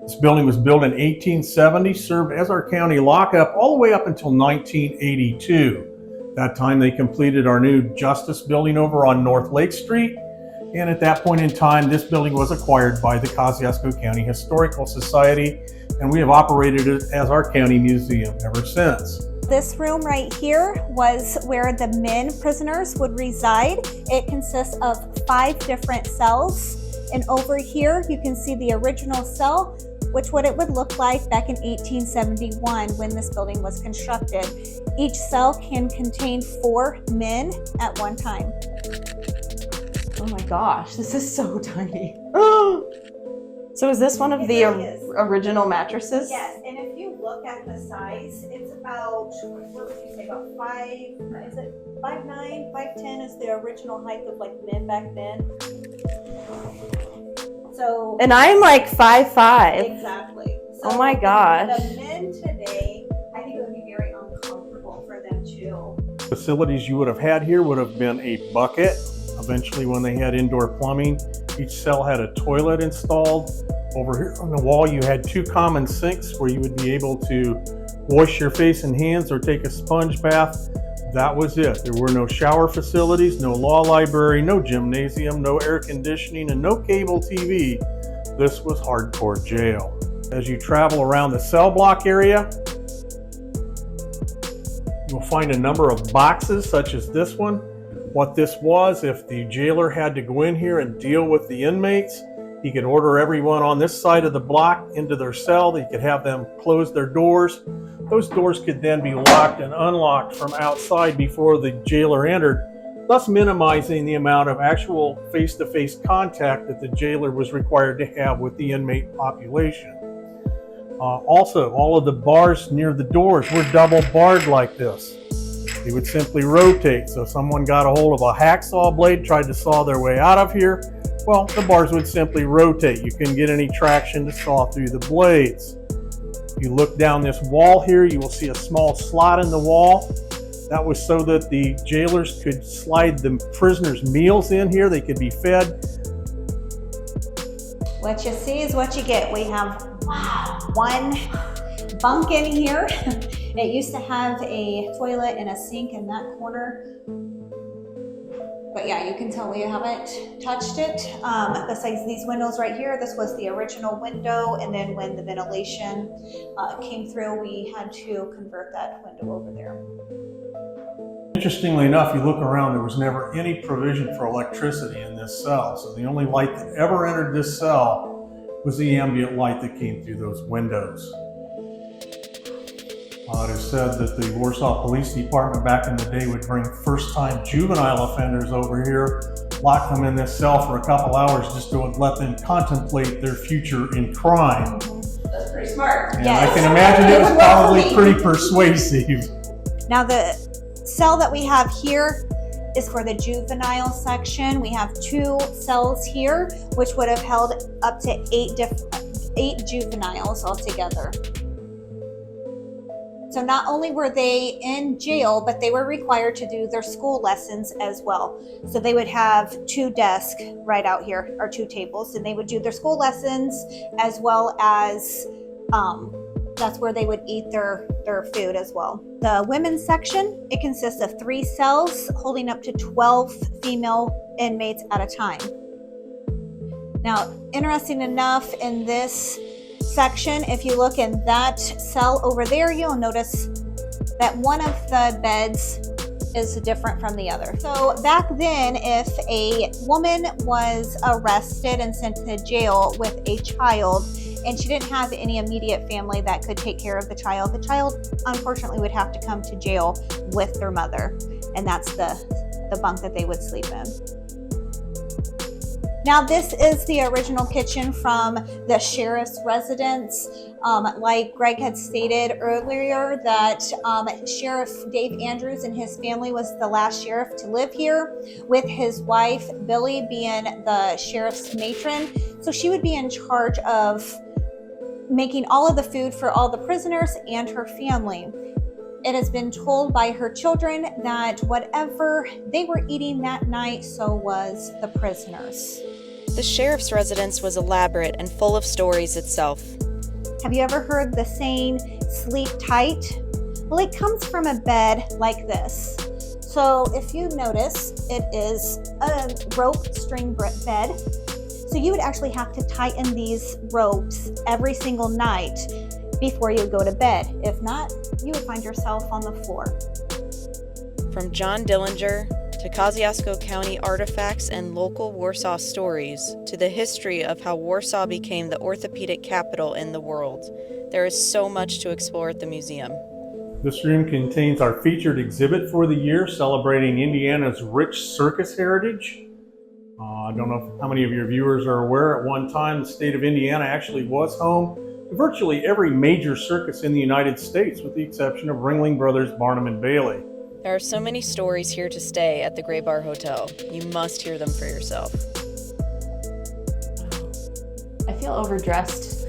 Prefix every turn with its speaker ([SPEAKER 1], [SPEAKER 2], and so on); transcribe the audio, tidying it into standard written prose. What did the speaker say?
[SPEAKER 1] This building was built in 1870, served as our county lockup all the way up until 1982. That time they completed our new Justice building over on North Lake Street. And at that point in time, this building was acquired by the Kosciusko County Historical Society, and we have operated it as our county museum ever since.
[SPEAKER 2] This room right here was where the men prisoners would reside. It consists of 5 different cells. And over here, you can see the original cell, which what it would look like back in 1871 when this building was constructed. Each cell can contain 4 men at one time.
[SPEAKER 3] Oh my gosh, this is so tiny. So is this one of the original mattresses?
[SPEAKER 2] Yes, and if you look at the size, it's about, what would you say, about 5'9", 5'10" is the original height of like men back then. So.
[SPEAKER 3] And I'm like 5'5".
[SPEAKER 2] Exactly. So
[SPEAKER 3] oh my gosh.
[SPEAKER 2] The men today, I think it would be very uncomfortable for them too.
[SPEAKER 1] Facilities you would have had here would have been a bucket. Eventually, when they had indoor plumbing, each cell had a toilet installed. Over here on the wall, you had 2 common sinks where you would be able to wash your face and hands or take a sponge bath. That was it. There were no shower facilities, no law library, no gymnasium, no air conditioning, and no cable TV. This was hardcore jail. As you travel around the cell block area, you'll find a number of boxes such as this one. What this was, if the jailer had to go in here and deal with the inmates, he could order everyone on this side of the block into their cell. He could have them close their doors. Those doors could then be locked and unlocked from outside before the jailer entered, thus minimizing the amount of actual face-to-face contact that the jailer was required to have with the inmate population. Also, all of the bars near the doors were double barred like this. They would simply rotate. So if someone got a hold of a hacksaw blade, tried to saw their way out of here, well, the bars would simply rotate. You couldn't get any traction to saw through the blades. If you look down this wall here, you will see a small slot in the wall. That was so that the jailers could slide the prisoners' meals in here. They could be fed.
[SPEAKER 2] What you see is what you get. We have one bunk in here. It used to have a toilet and a sink in that corner. But yeah, you can tell we haven't touched it. Besides these windows right here, this was the original window. And then when the ventilation came through, we had to convert that window over there.
[SPEAKER 1] Interestingly enough, you look around, there was never any provision for electricity in this cell. So the only light that ever entered this cell was the ambient light that came through those windows. It is said that the Warsaw Police Department back in the day would bring first-time juvenile offenders over here, lock them in this cell for a couple hours just to let them contemplate their future in crime.
[SPEAKER 3] That's pretty smart.
[SPEAKER 1] And
[SPEAKER 2] yes.
[SPEAKER 1] I can imagine it was probably pretty persuasive.
[SPEAKER 2] Now the cell that we have here is for the juvenile section. We have 2 cells here, which would have held up to 8 juveniles altogether. So not only were they in jail, but they were required to do their school lessons as well. So they would have 2 desks right out here, or 2 tables, and they would do their school lessons as well as that's where they would eat their food as well. The women's section, it consists of 3 cells holding up to 12 female inmates at a time. Now, interesting enough, in this section, if you look in that cell over there, you'll notice that one of the beds is different from the other. So back then, if a woman was arrested and sent to jail with a child and she didn't have any immediate family that could take care of the child unfortunately would have to come to jail with their mother, and that's the bunk that they would sleep in. Now this is the original kitchen from the sheriff's residence. Like Greg had stated earlier, that Sheriff Dave Andrews and his family was the last sheriff to live here, with his wife Billy being the sheriff's matron. So she would be in charge of making all of the food for all the prisoners and her family. It has been told by her children that whatever they were eating that night, so was the prisoners.
[SPEAKER 4] The sheriff's residence was elaborate and full of stories itself.
[SPEAKER 2] Have you ever heard the saying, sleep tight? Well, it comes from a bed like this. So if you notice, it is a rope string bed. So you would actually have to tighten these ropes every single night before you go to bed. If not, you would find yourself on the floor.
[SPEAKER 4] From John Dillinger to Kosciusko County artifacts and local Warsaw stories, to the history of how Warsaw became the orthopedic capital in the world, there is so much to explore at the museum.
[SPEAKER 1] This room contains our featured exhibit for the year, celebrating Indiana's rich circus heritage. I don't know how many of your viewers are aware, at one time the state of Indiana actually was home to virtually every major circus in the United States, with the exception of Ringling Brothers, Barnum and Bailey.
[SPEAKER 4] There are so many stories here to stay at the Gray Bar Hotel. You must hear them for yourself.
[SPEAKER 3] I feel overdressed